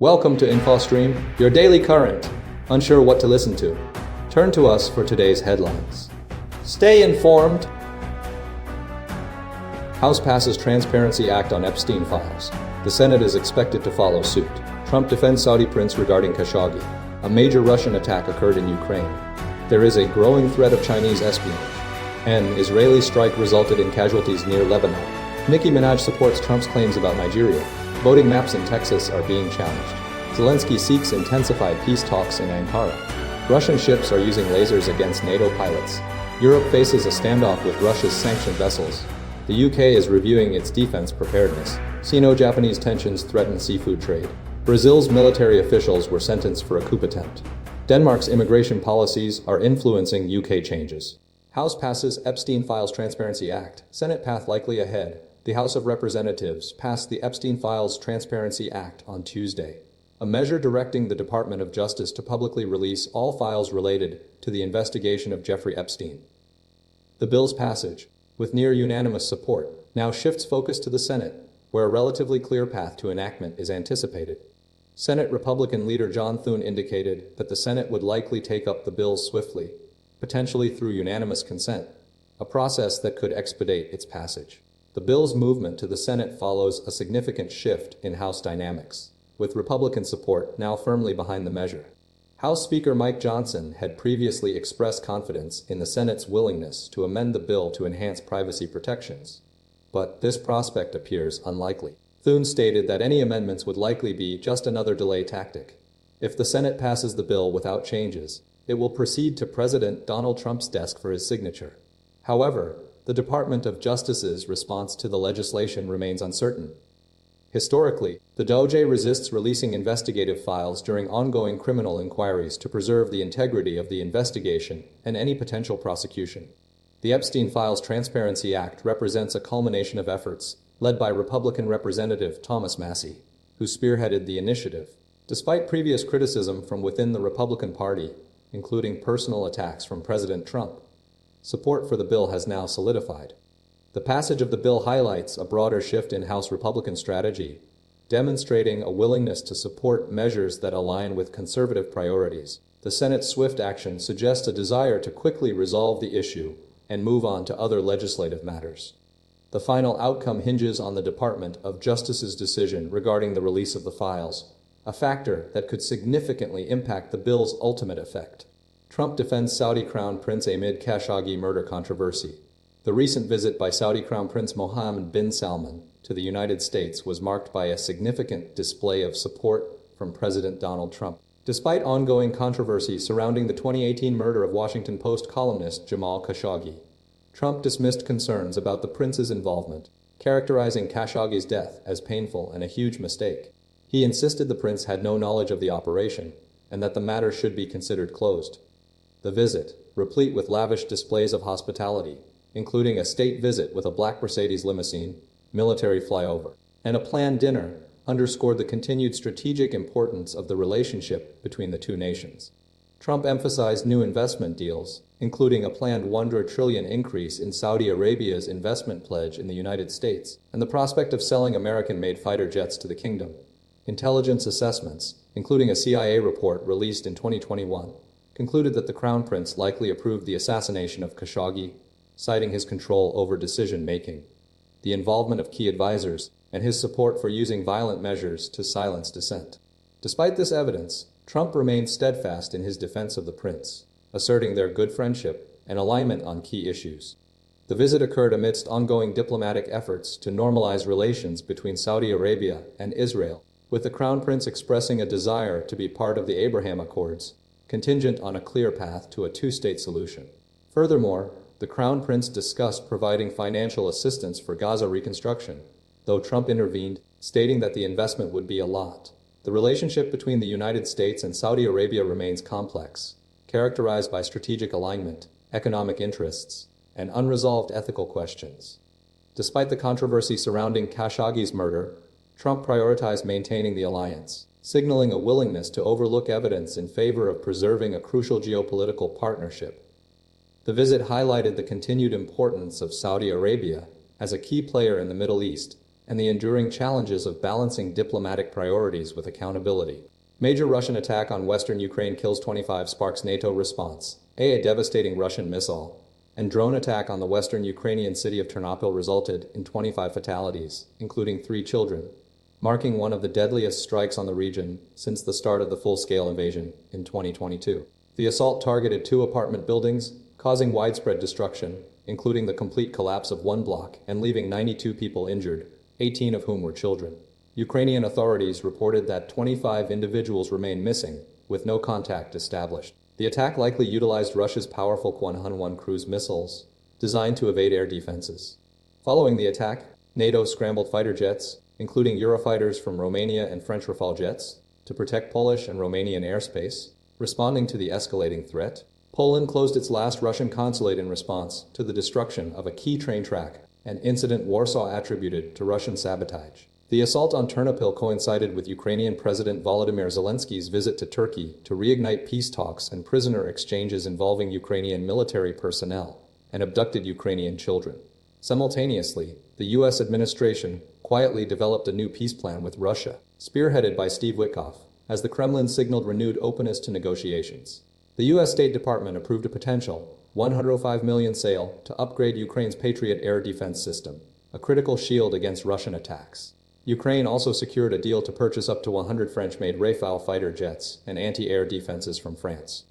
Welcome to InfoStream, your daily current. Unsure what to listen to? Turn to us for today's headlines. Stay informed. House passes Transparency Act on Epstein files. The Senate is expected to follow suit. Trump defends Saudi prince regarding Khashoggi. A major Russian attack occurred in Ukraine. There is a growing threat of Chinese espionage. An Israeli strike resulted in casualties near Lebanon. Nicki Minaj supports Trump's claims about Nigeria. Voting maps in Texas are being challenged. Zelensky seeks intensified peace talks in Ankara. Russian ships are using lasers against NATO pilots. Europe faces a standoff with Russia's sanctioned vessels. The UK is reviewing its defense preparedness. Sino-Japanese tensions threaten seafood trade. Brazil's military officials were sentenced for a coup attempt. Denmark's immigration policies are influencing UK changes. House passes Epstein Files Transparency Act. Senate path likely ahead. The House of Representatives passed the Epstein Files Transparency Act on Tuesday, a measure directing the Department of Justice to publicly release all files related to the investigation of Jeffrey Epstein. The bill's passage, with near unanimous support, now shifts focus to the Senate, where a relatively clear path to enactment is anticipated. Senate Republican leader John Thune indicated that the Senate would likely take up the bill swiftly, potentially through unanimous consent, a process that could expedite its passage. The bill's movement to the Senate follows a significant shift in House dynamics, with Republican support now firmly behind the measure. House Speaker Mike Johnson had previously expressed confidence in the Senate's willingness to amend the bill to enhance privacy protections, but this prospect appears unlikely. Thune stated that any amendments would likely be just another delay tactic. If the Senate passes the bill without changes, it will proceed to President Donald Trump's desk for his signature. However, the Department of Justice's response to the legislation remains uncertain. Historically, the DOJ resists releasing investigative files during ongoing criminal inquiries to preserve the integrity of the investigation and any potential prosecution. The Epstein Files Transparency Act represents a culmination of efforts led by Republican Representative Thomas Massie, who spearheaded the initiative. Despite previous criticism from within the Republican Party, including personal attacks from President Trump, support for the bill has now solidified. The passage of the bill highlights a broader shift in House Republican strategy, demonstrating a willingness to support measures that align with conservative priorities. The Senate's swift action suggests a desire to quickly resolve the issue and move on to other legislative matters. The final outcome hinges on the Department of Justice's decision regarding the release of the files, a factor that could significantly impact the bill's ultimate effect. Trump defends Saudi Crown Prince amid Khashoggi murder controversy. The recent visit by Saudi Crown Prince Mohammed bin Salman to the United States was marked by a significant display of support from President Donald Trump. Despite ongoing controversy surrounding the 2018 murder of Washington Post columnist Jamal Khashoggi, Trump dismissed concerns about the prince's involvement, characterizing Khashoggi's death as painful and a huge mistake. He insisted the prince had no knowledge of the operation and that the matter should be considered closed. The visit, replete with lavish displays of hospitality, including a state visit with a black Mercedes limousine, military flyover, and a planned dinner, underscored the continued strategic importance of the relationship between the two nations. Trump emphasized new investment deals, including a planned $100 trillion increase in Saudi Arabia's investment pledge in the United States, and the prospect of selling American-made fighter jets to the kingdom. Intelligence assessments, including a CIA report released in 2021, concluded that the Crown Prince likely approved the assassination of Khashoggi, citing his control over decision-making, the involvement of key advisors, and his support for using violent measures to silence dissent. Despite this evidence, Trump remained steadfast in his defense of the prince, asserting their good friendship and alignment on key issues. The visit occurred amidst ongoing diplomatic efforts to normalize relations between Saudi Arabia and Israel, with the Crown Prince expressing a desire to be part of the Abraham Accords, contingent on a clear path to a two-state solution. Furthermore, the Crown Prince discussed providing financial assistance for Gaza reconstruction, though Trump intervened, stating that the investment would be a lot. The relationship between the United States and Saudi Arabia remains complex, characterized by strategic alignment, economic interests, and unresolved ethical questions. Despite the controversy surrounding Khashoggi's murder, Trump prioritized maintaining the alliance, signaling a willingness to overlook evidence in favor of preserving a crucial geopolitical partnership. The visit highlighted the continued importance of Saudi Arabia as a key player in the Middle East and the enduring challenges of balancing diplomatic priorities with accountability. Major Russian attack on western Ukraine kills 25, sparks NATO response. A devastating Russian missile and drone attack on the western Ukrainian city of Ternopil resulted in 25 fatalities, including 3 children, marking one of the deadliest strikes on the region since the start of the full-scale invasion in 2022. The assault targeted 2 apartment buildings, causing widespread destruction, including the complete collapse of 1 block and leaving 92 people injured, 18 of whom were children. Ukrainian authorities reported that 25 individuals remain missing, with no contact established. The attack likely utilized Russia's powerful Kwanhan-1 cruise missiles, designed to evade air defenses. Following the attack, NATO scrambled fighter jets, including Eurofighters from Romania and French Rafale jets, to protect Polish and Romanian airspace. Responding to the escalating threat, Poland closed its last Russian consulate in response to the destruction of a key train track, an incident Warsaw attributed to Russian sabotage. The assault on Ternopil coincided with Ukrainian President Volodymyr Zelensky's visit to Turkey to reignite peace talks and prisoner exchanges involving Ukrainian military personnel and abducted Ukrainian children. Simultaneously, the U.S. administration quietly developed a new peace plan with Russia, spearheaded by Steve Witkoff, as the Kremlin signaled renewed openness to negotiations. The U.S. State Department approved a potential $105 million sale to upgrade Ukraine's Patriot air defense system, a critical shield against Russian attacks. Ukraine also secured a deal to purchase up to 100 French-made Rafale fighter jets and anti-air defenses from France.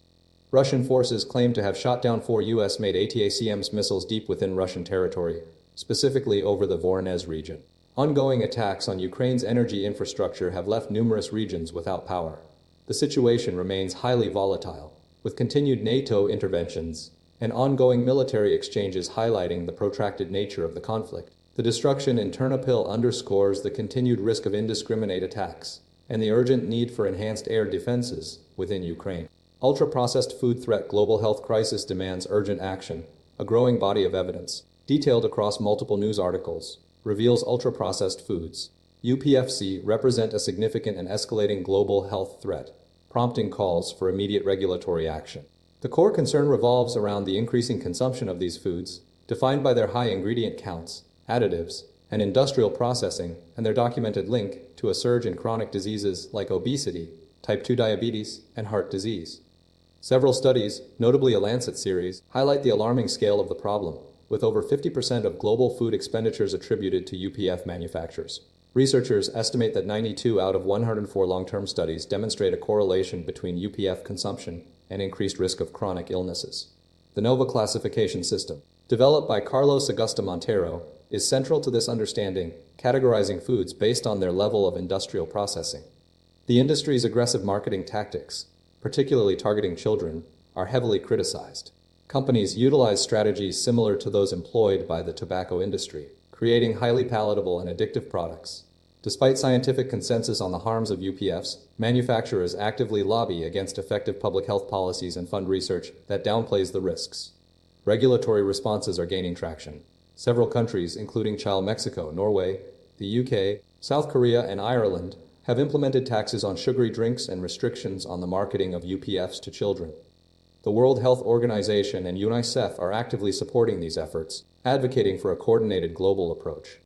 Russian forces claim to have shot down 4 U.S.-made ATACMS missiles deep within Russian territory, specifically over the Voronezh region. Ongoing attacks on Ukraine's energy infrastructure have left numerous regions without power. The situation remains highly volatile, with continued NATO interventions and ongoing military exchanges highlighting the protracted nature of the conflict. The destruction in Ternopil underscores the continued risk of indiscriminate attacks and the urgent need for enhanced air defenses within Ukraine. Ultra-processed food threat: global health crisis demands urgent action. A growing body of evidence, detailed across multiple news articles, reveals ultra-processed foods, UPFC, represent a significant and escalating global health threat, prompting calls for immediate regulatory action. The core concern revolves around the increasing consumption of these foods, defined by their high ingredient counts, additives, and industrial processing, and their documented link to a surge in chronic diseases like obesity, type 2 diabetes, and heart disease. Several studies, notably a Lancet series, highlight the alarming scale of the problem, with over 50% of global food expenditures attributed to UPF manufacturers. Researchers estimate that 92 out of 104 long-term studies demonstrate a correlation between UPF consumption and increased risk of chronic illnesses. The NOVA classification system, developed by Carlos Augusto Montero, is central to this understanding, categorizing foods based on their level of industrial processing. The industry's aggressive marketing tactics, particularly targeting children, are heavily criticized. Companies utilize strategies similar to those employed by the tobacco industry, creating highly palatable and addictive products. Despite scientific consensus on the harms of UPFs, manufacturers actively lobby against effective public health policies and fund research that downplays the risks. Regulatory responses are gaining traction. Several countries, including Chile, Mexico, Norway, the UK, South Korea, and Ireland, have implemented taxes on sugary drinks and restrictions on the marketing of UPFs to children. The World Health Organization and UNICEF are actively supporting these efforts, advocating for a coordinated global approach.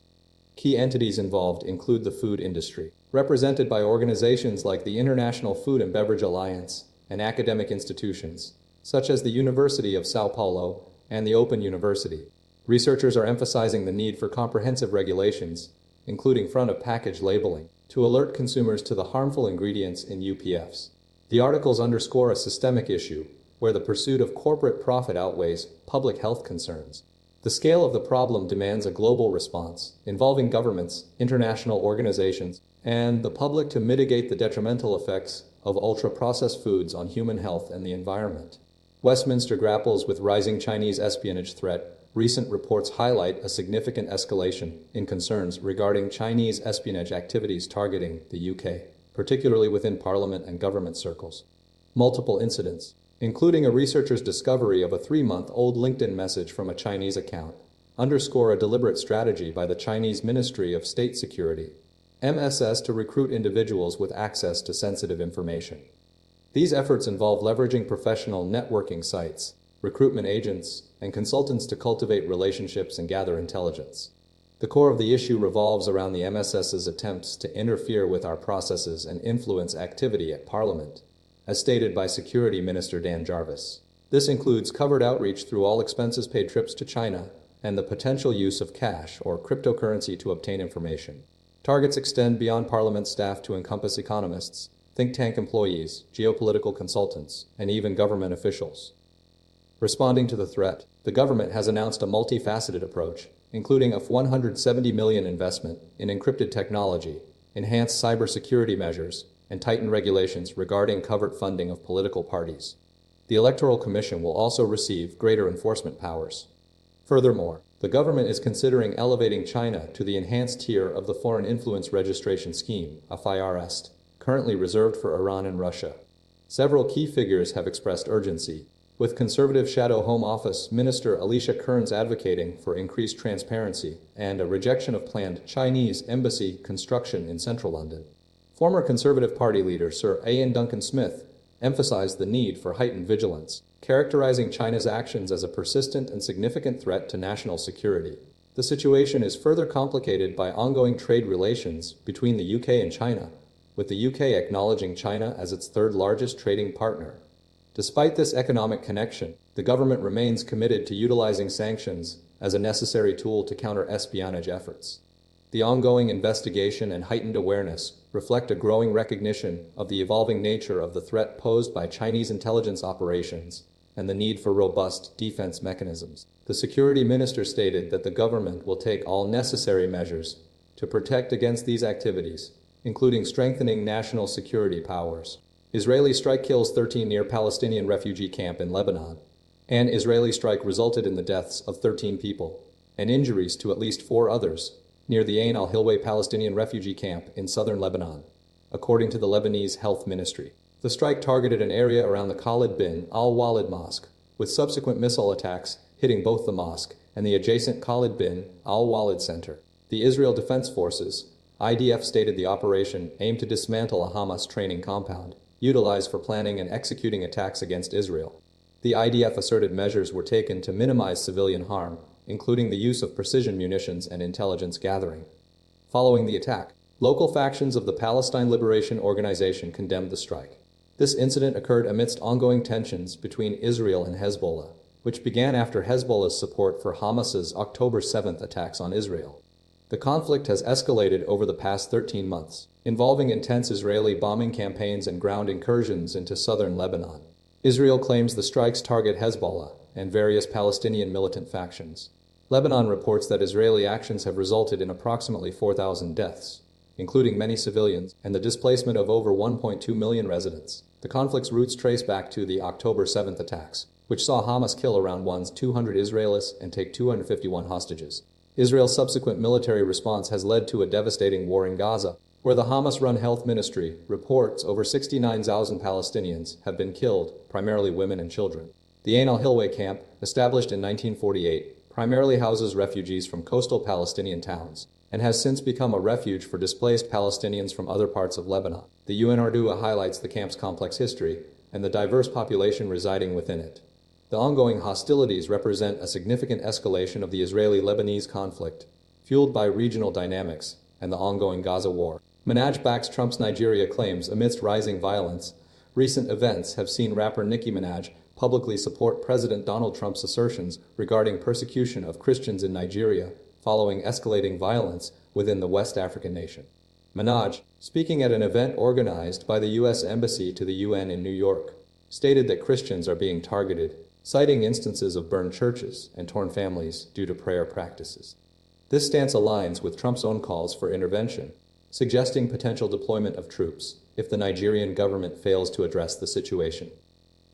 Key entities involved include the food industry, represented by organizations like the International Food and Beverage Alliance, and academic institutions, such as the University of Sao Paulo and the Open University. Researchers are emphasizing the need for comprehensive regulations, including front-of-package labeling, to alert consumers to the harmful ingredients in UPFs. The articles underscore a systemic issue, where the pursuit of corporate profit outweighs public health concerns. The scale of the problem demands a global response, involving governments, international organizations, and the public to mitigate the detrimental effects of ultra-processed foods on human health and the environment. Westminster grapples with rising Chinese espionage threat. Recent reports highlight a significant escalation in concerns regarding Chinese espionage activities targeting the UK, particularly within parliament and government circles. Multiple incidents, including a researcher's discovery of a 3-month-old LinkedIn message from a Chinese account, underscore a deliberate strategy by the Chinese Ministry of State Security, MSS, to recruit individuals with access to sensitive information. These efforts involve leveraging professional networking sites, recruitment agents, and consultants to cultivate relationships and gather intelligence. The core of the issue revolves around the MSS's attempts to interfere with our processes and influence activity at Parliament, as stated by Security Minister Dan Jarvis. This includes covert outreach through all expenses-paid trips to China and the potential use of cash or cryptocurrency to obtain information. Targets extend beyond Parliament staff to encompass economists, think tank employees, geopolitical consultants, and even government officials. Responding to the threat, the government has announced a multifaceted approach, including a $170 million investment in encrypted technology, enhanced cybersecurity measures, and tightened regulations regarding covert funding of political parties. The Electoral Commission will also receive greater enforcement powers. Furthermore, the government is considering elevating China to the enhanced tier of the Foreign Influence Registration Scheme, FIRST, currently reserved for Iran and Russia. Several key figures have expressed urgency, with conservative Shadow Home Office Minister Alicia Kearns advocating for increased transparency and a rejection of planned Chinese embassy construction in central London. Former Conservative Party leader Sir Ian Duncan Smith emphasized the need for heightened vigilance, characterizing China's actions as a persistent and significant threat to national security. The situation is further complicated by ongoing trade relations between the UK and China, with the UK acknowledging China as its third-largest trading partner. Despite this economic connection, the government remains committed to utilizing sanctions as a necessary tool to counter espionage efforts. The ongoing investigation and heightened awareness reflect a growing recognition of the evolving nature of the threat posed by Chinese intelligence operations and the need for robust defense mechanisms. The security minister stated that the government will take all necessary measures to protect against these activities, including strengthening national security powers. Israeli strike kills 13 near Palestinian refugee camp in Lebanon. An Israeli strike resulted in the deaths of 13 people and injuries to at least 4 others near the Ain al-Hilway Palestinian refugee camp in southern Lebanon, according to the Lebanese Health Ministry. The strike targeted an area around the Khalid bin al-Walid Mosque, with subsequent missile attacks hitting both the mosque and the adjacent Khalid bin al-Walid Center. The Israel Defense Forces, IDF, stated the operation aimed to dismantle a Hamas training compound utilized for planning and executing attacks against Israel. The IDF asserted measures were taken to minimize civilian harm, including the use of precision munitions and intelligence gathering. Following the attack, local factions of the Palestine Liberation Organization condemned the strike. This incident occurred amidst ongoing tensions between Israel and Hezbollah, which began after Hezbollah's support for Hamas's October 7th attacks on Israel. The conflict has escalated over the past 13 months, involving intense Israeli bombing campaigns and ground incursions into southern Lebanon. Israel claims the strikes target Hezbollah and various Palestinian militant factions. Lebanon reports that Israeli actions have resulted in approximately 4,000 deaths, including many civilians, and the displacement of over 1.2 million residents. The conflict's roots trace back to the October 7th attacks, which saw Hamas kill around 200 Israelis and take 251 hostages. Israel's subsequent military response has led to a devastating war in Gaza, where the Hamas-run health ministry reports over 69,000 Palestinians have been killed, primarily women and children. The Ain al-Hilway camp, established in 1948, primarily houses refugees from coastal Palestinian towns, and has since become a refuge for displaced Palestinians from other parts of Lebanon. The UNRWA highlights the camp's complex history and the diverse population residing within it. The ongoing hostilities represent a significant escalation of the Israeli-Lebanese conflict, fueled by regional dynamics and the ongoing Gaza war. Minaj backs Trump's Nigeria claims amidst rising violence. Recent events have seen rapper Nicki Minaj publicly support President Donald Trump's assertions regarding persecution of Christians in Nigeria following escalating violence within the West African nation. Minaj, speaking at an event organized by the U.S. Embassy to the UN in New York, stated that Christians are being targeted, citing instances of burned churches and torn families due to prayer practices. This stance aligns with Trump's own calls for intervention, suggesting potential deployment of troops if the Nigerian government fails to address the situation.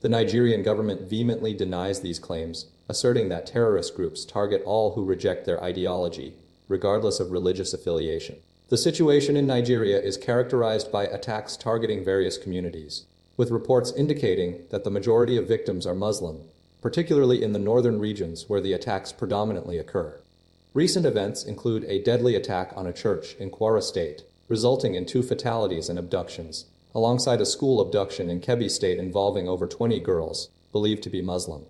The Nigerian government vehemently denies these claims, asserting that terrorist groups target all who reject their ideology, regardless of religious affiliation. The situation in Nigeria is characterized by attacks targeting various communities, with reports indicating that the majority of victims are Muslim, particularly in the northern regions where the attacks predominantly occur. Recent events include a deadly attack on a church in Kwara State, resulting in 2 fatalities and abductions, alongside a school abduction in Kebbi State involving over 20 girls, believed to be Muslim.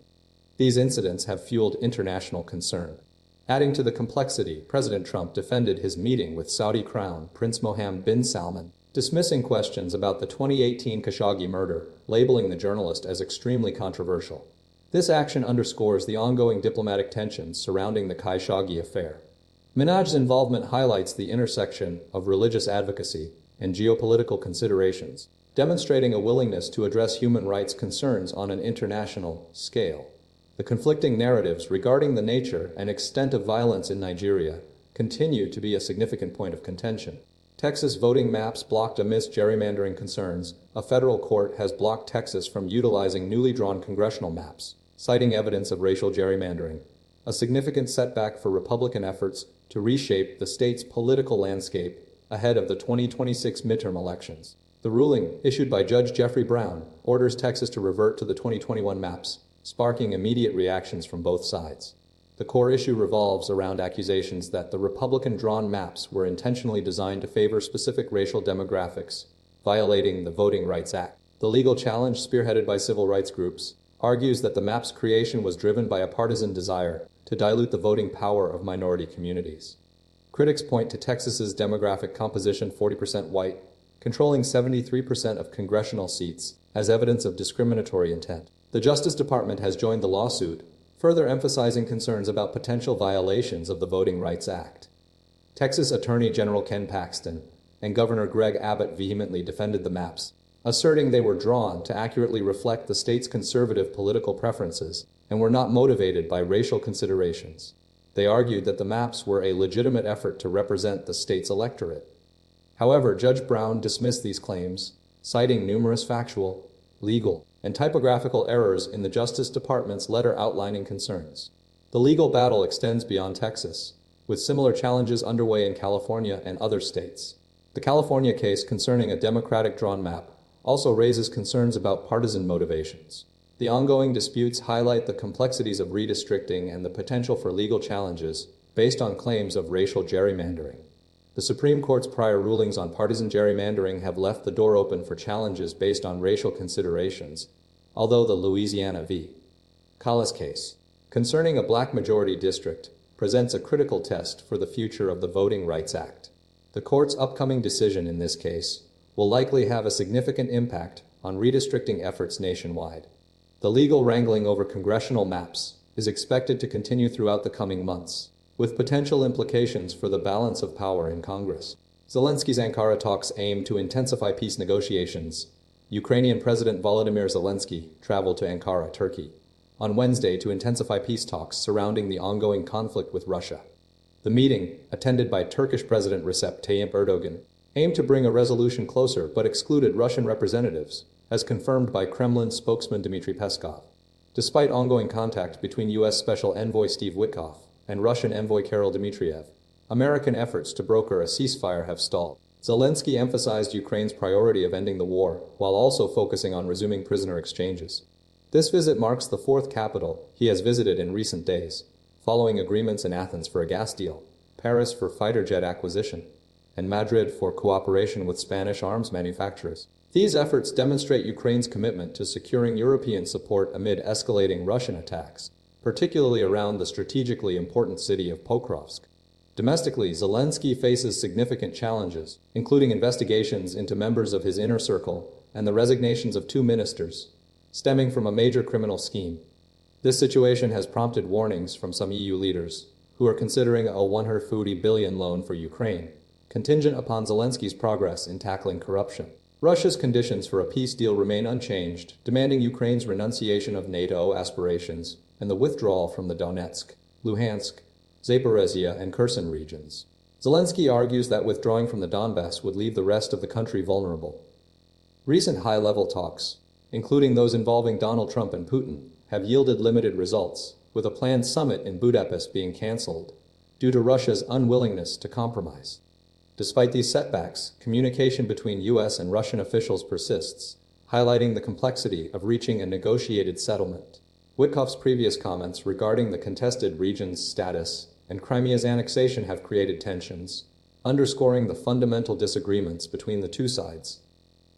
These incidents have fueled international concern, Adding to the complexity, President Trump defended his meeting with Saudi Crown Prince Mohammed bin Salman, dismissing questions about the 2018 Khashoggi murder, labeling the journalist as extremely controversial. This action underscores the ongoing diplomatic tensions surrounding the Khashoggi affair. Minaj's involvement highlights the intersection of religious advocacy and geopolitical considerations, demonstrating a willingness to address human rights concerns on an international scale. The conflicting narratives regarding the nature and extent of violence in Nigeria continue to be a significant point of contention. Texas voting maps blocked amidst gerrymandering concerns. A federal court has blocked Texas from utilizing newly drawn congressional maps, citing evidence of racial gerrymandering, a significant setback for Republican efforts to reshape the state's political landscape ahead of the 2026 midterm elections. The ruling, issued by Judge Jeffrey Brown, orders Texas to revert to the 2021 maps, sparking immediate reactions from both sides. The core issue revolves around accusations that the Republican-drawn maps were intentionally designed to favor specific racial demographics, violating the Voting Rights Act. The legal challenge, spearheaded by civil rights groups, argues that the map's creation was driven by a partisan desire to dilute the voting power of minority communities. Critics point to Texas's demographic composition, 40% white, controlling 73% of congressional seats, as evidence of discriminatory intent. The Justice Department has joined the lawsuit, further emphasizing concerns about potential violations of the Voting Rights Act. Texas Attorney General Ken Paxton and Governor Greg Abbott vehemently defended the maps, asserting they were drawn to accurately reflect the state's conservative political preferences and were not motivated by racial considerations. They argued that the maps were a legitimate effort to represent the state's electorate. However, Judge Brown dismissed these claims, citing numerous factual, legal, and typographical errors in the Justice Department's letter outlining concerns. The legal battle extends beyond Texas, with similar challenges underway in California and other states. The California case concerning a Democratic-drawn map also raises concerns about partisan motivations. The ongoing disputes highlight the complexities of redistricting and the potential for legal challenges based on claims of racial gerrymandering. The Supreme Court's prior rulings on partisan gerrymandering have left the door open for challenges based on racial considerations, although the Louisiana v. Collis case, concerning a black majority district, presents a critical test for the future of the Voting Rights Act. The court's upcoming decision in this case will likely have a significant impact on redistricting efforts nationwide. The legal wrangling over congressional maps is expected to continue throughout the coming months, with potential implications for the balance of power in Congress. Zelensky's Ankara talks aim to intensify peace negotiations. Ukrainian President Volodymyr Zelensky traveled to Ankara, Turkey, on Wednesday to intensify peace talks surrounding the ongoing conflict with Russia. The meeting, attended by Turkish President Recep Tayyip Erdogan, aimed to bring a resolution closer but excluded Russian representatives, as confirmed by Kremlin spokesman Dmitry Peskov. Despite ongoing contact between U.S. Special Envoy Steve Witkoff and Russian envoy Kirill Dmitriev, American efforts to broker a ceasefire have stalled. Zelensky emphasized Ukraine's priority of ending the war, while also focusing on resuming prisoner exchanges. This visit marks the fourth capital he has visited in recent days, following agreements in Athens for a gas deal, Paris for fighter jet acquisition, and Madrid for cooperation with Spanish arms manufacturers. These efforts demonstrate Ukraine's commitment to securing European support amid escalating Russian attacks, particularly around the strategically important city of Pokrovsk. Domestically, Zelensky faces significant challenges, including investigations into members of his inner circle and the resignations of 2 ministers, stemming from a major criminal scheme. This situation has prompted warnings from some EU leaders, who are considering a $140 billion loan for Ukraine, contingent upon Zelensky's progress in tackling corruption. Russia's conditions for a peace deal remain unchanged, demanding Ukraine's renunciation of NATO aspirations and the withdrawal from the Donetsk, Luhansk, Zaporizhia, and Kherson regions. Zelensky argues that withdrawing from the Donbass would leave the rest of the country vulnerable. Recent high-level talks, including those involving Donald Trump and Putin, have yielded limited results, with a planned summit in Budapest being cancelled due to Russia's unwillingness to compromise. Despite these setbacks, communication between U.S. and Russian officials persists, highlighting the complexity of reaching a negotiated settlement. Witkoff's previous comments regarding the contested region's status and Crimea's annexation have created tensions, underscoring the fundamental disagreements between the two sides.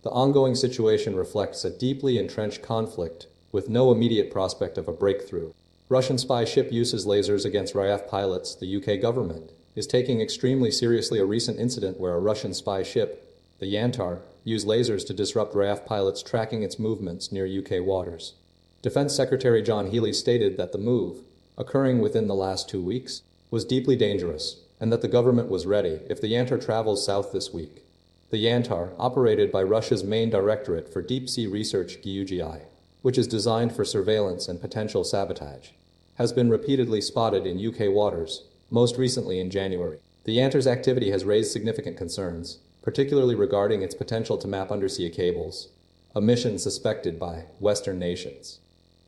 The ongoing situation reflects a deeply entrenched conflict with no immediate prospect of a breakthrough. Russian spy ship uses lasers against RAF pilots. The UK government is taking extremely seriously a recent incident where a Russian spy ship, the Yantar, used lasers to disrupt RAF pilots tracking its movements near UK waters. Defense Secretary John Healey stated that the move, occurring within the last 2 weeks, was deeply dangerous, and that the government was ready if the Yantar travels south this week. The Yantar, operated by Russia's main directorate for deep-sea research GUGI, which is designed for surveillance and potential sabotage, has been repeatedly spotted in UK waters, most recently in January. The Yantar's activity has raised significant concerns, particularly regarding its potential to map undersea cables, a mission suspected by Western nations.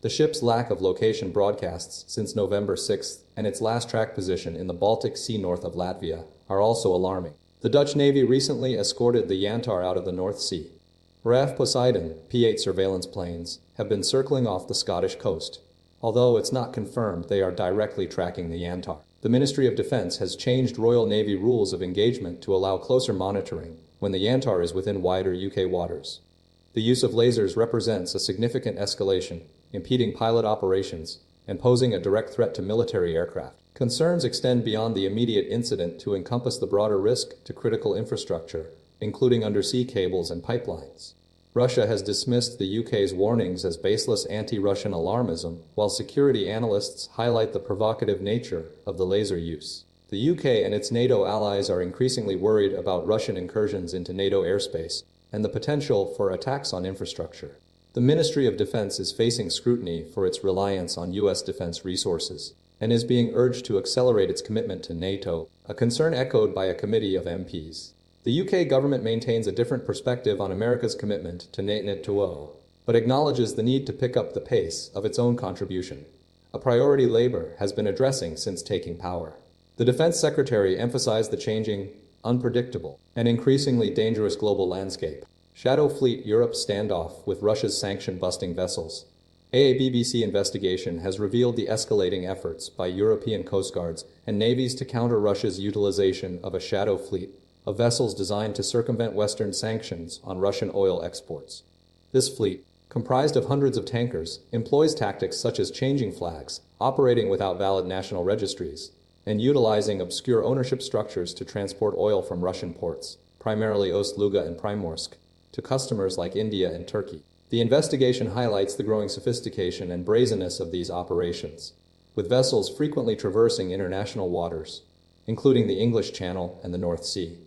The ship's lack of location broadcasts since November 6th and its last track position in the Baltic Sea north of Latvia are also alarming. The Dutch Navy recently escorted the Yantar out of the North Sea. RAF Poseidon P-8 surveillance planes have been circling off the Scottish coast, although it's not confirmed they are directly tracking the Yantar. The Ministry of Defence has changed Royal Navy rules of engagement to allow closer monitoring when the Yantar is within wider UK waters. The use of lasers represents a significant escalation, impeding pilot operations and posing a direct threat to military aircraft. Concerns extend beyond the immediate incident to encompass the broader risk to critical infrastructure, including undersea cables and pipelines. Russia has dismissed the UK's warnings as baseless anti-Russian alarmism, while security analysts highlight the provocative nature of the laser use. The UK and its NATO allies are increasingly worried about Russian incursions into NATO airspace and the potential for attacks on infrastructure. The Ministry of Defense is facing scrutiny for its reliance on US defense resources and is being urged to accelerate its commitment to NATO, a concern echoed by a committee of MPs. The UK government maintains a different perspective on America's commitment to NATO, but acknowledges the need to pick up the pace of its own contribution, a priority Labour has been addressing since taking power. The Defense Secretary emphasized the changing, unpredictable, and increasingly dangerous global landscape. Shadow Fleet Europe standoff with Russia's sanction-busting vessels. A BBC investigation has revealed the escalating efforts by European coastguards and navies to counter Russia's utilization of a shadow fleet of vessels designed to circumvent Western sanctions on Russian oil exports. This fleet, comprised of hundreds of tankers, employs tactics such as changing flags, operating without valid national registries, and utilizing obscure ownership structures to transport oil from Russian ports, primarily Ost-Luga and Primorsk, to customers like India and Turkey. The investigation highlights the growing sophistication and brazenness of these operations, with vessels frequently traversing international waters, including the English Channel and the North Sea,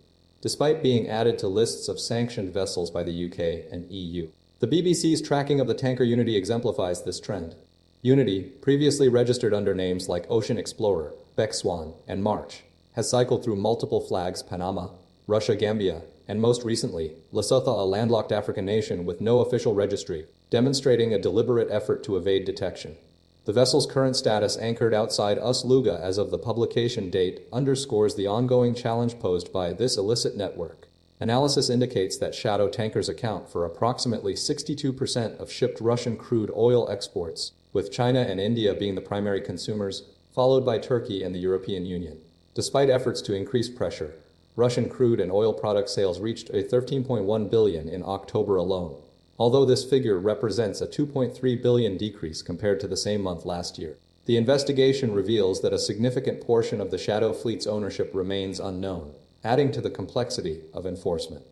despite being added to lists of sanctioned vessels by the UK and EU. The BBC's tracking of the tanker Unity exemplifies this trend. Unity, previously registered under names like Ocean Explorer, Beck Swan, and March, has cycled through multiple flags: Panama, Russia, Gambia, and most recently, Lesotho, a landlocked African nation with no official registry, demonstrating a deliberate effort to evade detection. The vessel's current status, anchored outside Ost-Luga as of the publication date, underscores the ongoing challenge posed by this illicit network. Analysis indicates that shadow tankers account for approximately 62% of shipped Russian crude oil exports, with China and India being the primary consumers, followed by Turkey and the European Union. Despite efforts to increase pressure, Russian crude and oil product sales reached a $13.1 billion in October alone, although this figure represents a $2.3 billion decrease compared to the same month last year. The investigation reveals that a significant portion of the shadow fleet's ownership remains unknown, adding to the complexity of enforcement.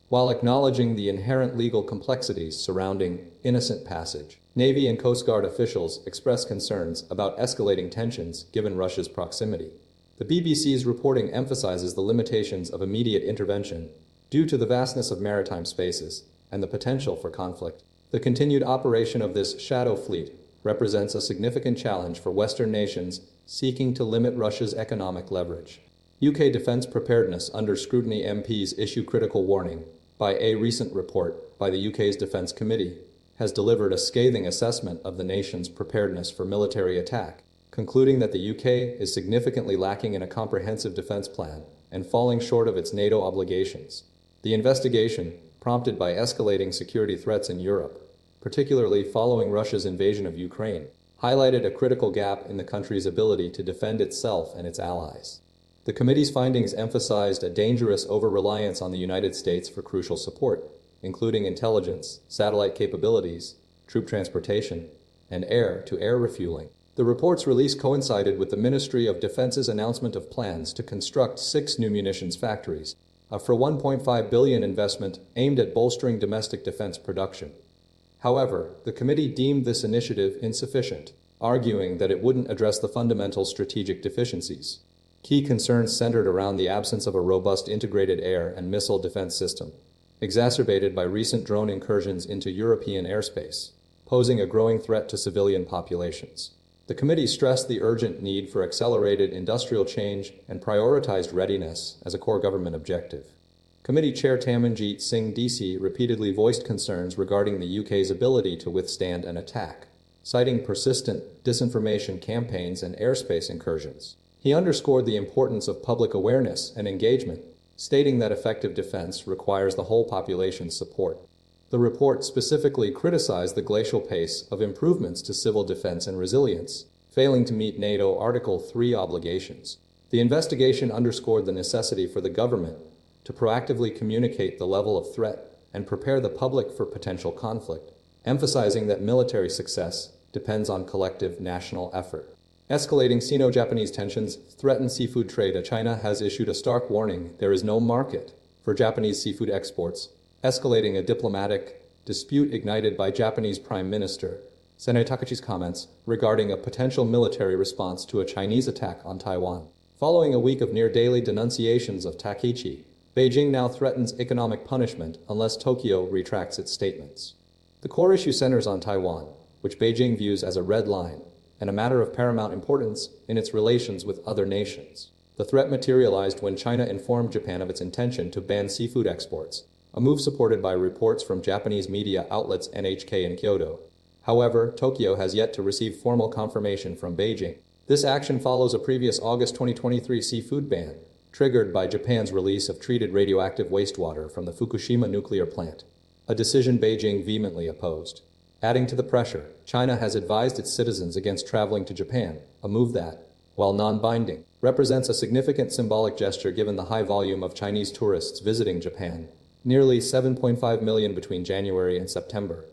While acknowledging the inherent legal complexities surrounding innocent passage, Navy and Coast Guard officials express concerns about escalating tensions given Russia's proximity. The BBC's reporting emphasizes the limitations of immediate intervention due to the vastness of maritime spaces and the potential for conflict. The continued operation of this shadow fleet represents a significant challenge for Western nations seeking to limit Russia's economic leverage. UK defense preparedness under scrutiny. MPs issue critical warning. By a recent report by the UK's Defence Committee has delivered a scathing assessment of the nation's preparedness for military attack, concluding that the UK is significantly lacking in a comprehensive defense plan and falling short of its NATO obligations. The investigation, prompted by escalating security threats in Europe, particularly following Russia's invasion of Ukraine, highlighted a critical gap in the country's ability to defend itself and its allies. The committee's findings emphasized a dangerous over-reliance on the United States for crucial support, including intelligence, satellite capabilities, troop transportation, and air-to-air refueling. The report's release coincided with the Ministry of Defense's announcement of plans to construct 6 new munitions factories, for $1.5 billion investment aimed at bolstering domestic defense production. However, the committee deemed this initiative insufficient, arguing that it wouldn't address the fundamental strategic deficiencies. Key concerns centered around the absence of a robust integrated air and missile defense system, exacerbated by recent drone incursions into European airspace, posing a growing threat to civilian populations. The committee stressed the urgent need for accelerated industrial change and prioritized readiness as a core government objective. Committee Chair Tamanjeet Singh DC repeatedly voiced concerns regarding the UK's ability to withstand an attack, citing persistent disinformation campaigns and airspace incursions. He underscored the importance of public awareness and engagement, stating that effective defense requires the whole population's support. The report specifically criticized the glacial pace of improvements to civil defense and resilience, failing to meet NATO Article 3 obligations. The investigation underscored the necessity for the government to proactively communicate the level of threat and prepare the public for potential conflict, emphasizing that military success depends on collective national effort. Escalating Sino-Japanese tensions threaten seafood trade. China has issued a stark warning there is no market for Japanese seafood exports, escalating a diplomatic dispute ignited by Japanese Prime Minister Sanae Takachi's comments regarding a potential military response to a Chinese attack on Taiwan. Following a week of near-daily denunciations of Takichi, Beijing now threatens economic punishment unless Tokyo retracts its statements. The core issue centers on Taiwan, which Beijing views as a red line and a matter of paramount importance in its relations with other nations. The threat materialized when China informed Japan of its intention to ban seafood exports, a move supported by reports from Japanese media outlets NHK and Kyoto. However, Tokyo has yet to receive formal confirmation from Beijing. This action follows a previous August 2023 seafood ban, triggered by Japan's release of treated radioactive wastewater from the Fukushima nuclear plant, a decision Beijing vehemently opposed. Adding to the pressure, China has advised its citizens against traveling to Japan, a move that, while non-binding, represents a significant symbolic gesture given the high volume of Chinese tourists visiting Japan, nearly 7.5 million between January and September.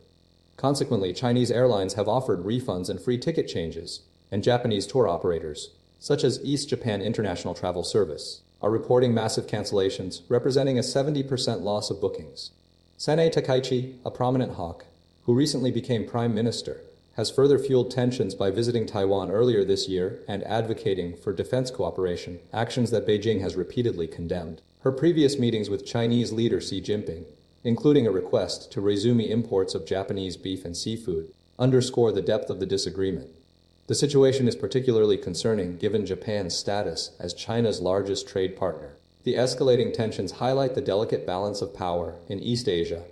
Consequently, Chinese airlines have offered refunds and free ticket changes, and Japanese tour operators, such as East Japan International Travel Service, are reporting massive cancellations, representing a 70% loss of bookings. Sanae Takaichi, a prominent hawk, who recently became prime minister, has further fueled tensions by visiting Taiwan earlier this year and advocating for defense cooperation, actions that Beijing has repeatedly condemned. Her previous meetings with Chinese leader Xi Jinping, including a request to resume imports of Japanese beef and seafood, underscore the depth of the disagreement. The situation is particularly concerning given Japan's status as China's largest trade partner. The escalating tensions highlight the delicate balance of power in East Asia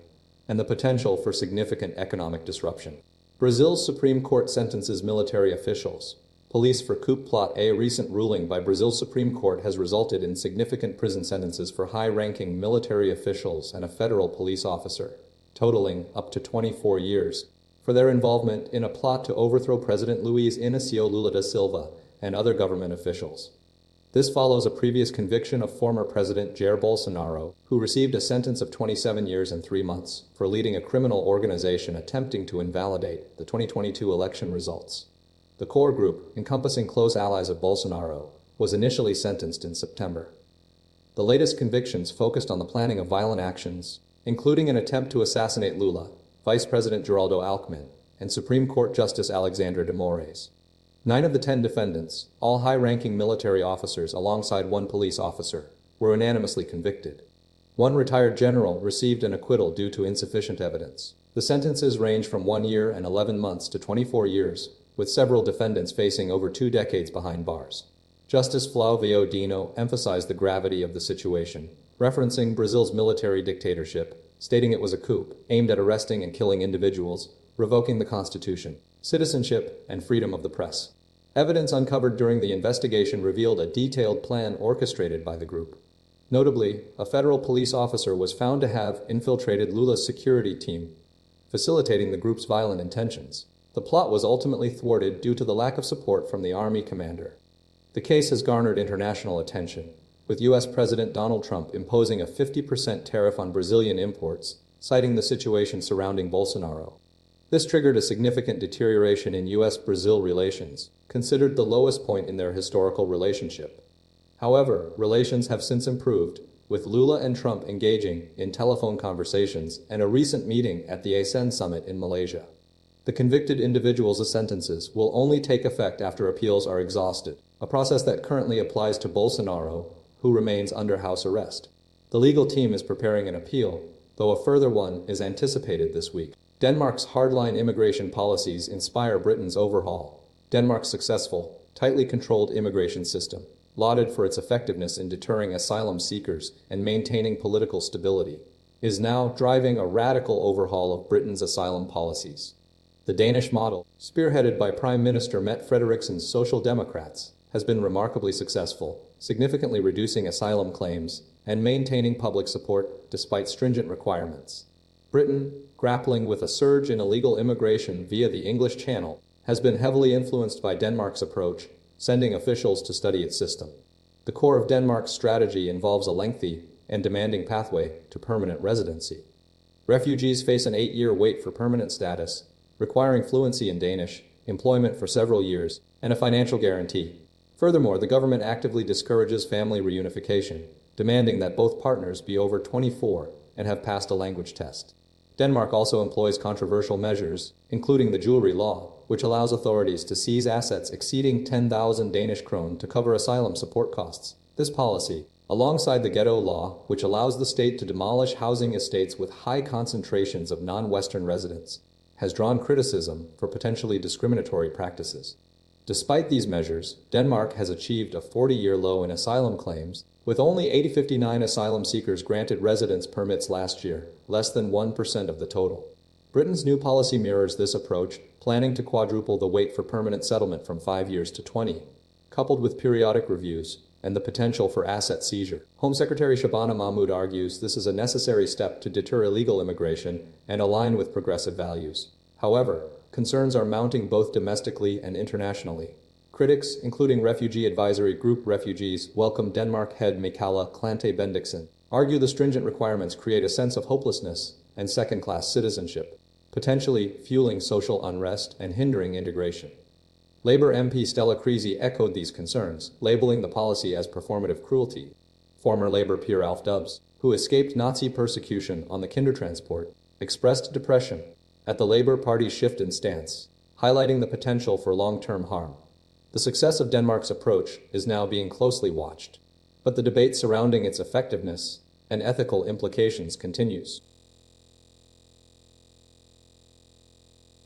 and the potential for significant economic disruption. Brazil's Supreme Court sentences military officials. Police for coup plot. A recent ruling by Brazil's Supreme Court has resulted in significant prison sentences for high-ranking military officials and a federal police officer, totaling up to 24 years, for their involvement in a plot to overthrow President Luiz Inácio Lula da Silva and other government officials. This follows a previous conviction of former President Jair Bolsonaro, who received a sentence of 27 years and 3 months for leading a criminal organization attempting to invalidate the 2022 election results. The core group, encompassing close allies of Bolsonaro, was initially sentenced in September. The latest convictions focused on the planning of violent actions, including an attempt to assassinate Lula, Vice President Geraldo Alckmin, and Supreme Court Justice Alexandre de Moraes. 9 of the 10 defendants, all high-ranking military officers alongside 1 police officer, were unanimously convicted. 1 retired general received an acquittal due to insufficient evidence. The sentences range from 1 year and 11 months to 24 years, with several defendants facing over 2 decades behind bars. Justice Flavio Dino emphasized the gravity of the situation, referencing Brazil's military dictatorship, stating it was a coup aimed at arresting and killing individuals, revoking the constitution, citizenship, and freedom of the press. Evidence uncovered during the investigation revealed a detailed plan orchestrated by the group. Notably, a federal police officer was found to have infiltrated Lula's security team, facilitating the group's violent intentions. The plot was ultimately thwarted due to the lack of support from the army commander. The case has garnered international attention, with U.S. President Donald Trump imposing a 50% tariff on Brazilian imports, citing the situation surrounding Bolsonaro. This triggered a significant deterioration in US-Brazil relations, considered the lowest point in their historical relationship. However, relations have since improved, with Lula and Trump engaging in telephone conversations and a recent meeting at the ASEAN summit in Malaysia. The convicted individuals' sentences will only take effect after appeals are exhausted, a process that currently applies to Bolsonaro, who remains under house arrest. The legal team is preparing an appeal, though a further one is anticipated this week. Denmark's hardline immigration policies inspire Britain's overhaul. Denmark's successful, tightly controlled immigration system, lauded for its effectiveness in deterring asylum seekers and maintaining political stability, is now driving a radical overhaul of Britain's asylum policies. The Danish model, spearheaded by Prime Minister Mette Frederiksen's Social Democrats, has been remarkably successful, significantly reducing asylum claims and maintaining public support despite stringent requirements. Britain, grappling with a surge in illegal immigration via the English Channel, has been heavily influenced by Denmark's approach, sending officials to study its system. The core of Denmark's strategy involves a lengthy and demanding pathway to permanent residency. Refugees face an 8-year wait for permanent status, requiring fluency in Danish, employment for several years, and a financial guarantee. Furthermore, the government actively discourages family reunification, demanding that both partners be over 24 and have passed a language test. Denmark also employs controversial measures, including the jewelry law, which allows authorities to seize assets exceeding 10,000 Danish krone to cover asylum support costs. This policy, alongside the ghetto law, which allows the state to demolish housing estates with high concentrations of non-Western residents, has drawn criticism for potentially discriminatory practices. Despite these measures, Denmark has achieved a 40-year low in asylum claims, with only 8059 asylum seekers granted residence permits last year, less than 1% of the total. Britain's new policy mirrors this approach, planning to quadruple the wait for permanent settlement from 5 years to 20, coupled with periodic reviews and the potential for asset seizure. Home Secretary Shabana Mahmood argues this is a necessary step to deter illegal immigration and align with progressive values. However, concerns are mounting both domestically and internationally. Critics, including refugee advisory group Refugees, welcome Denmark head Michaela Klante Bendiksen, argue the stringent requirements create a sense of hopelessness and second-class citizenship, potentially fueling social unrest and hindering integration. Labour MP Stella Creasy echoed these concerns, labeling the policy as performative cruelty. Former Labour peer Alf Dubs, who escaped Nazi persecution on the Kindertransport, expressed depression at the Labour Party's shift in stance, highlighting the potential for long-term harm. The success of Denmark's approach is now being closely watched, but the debate surrounding its effectiveness and ethical implications continues.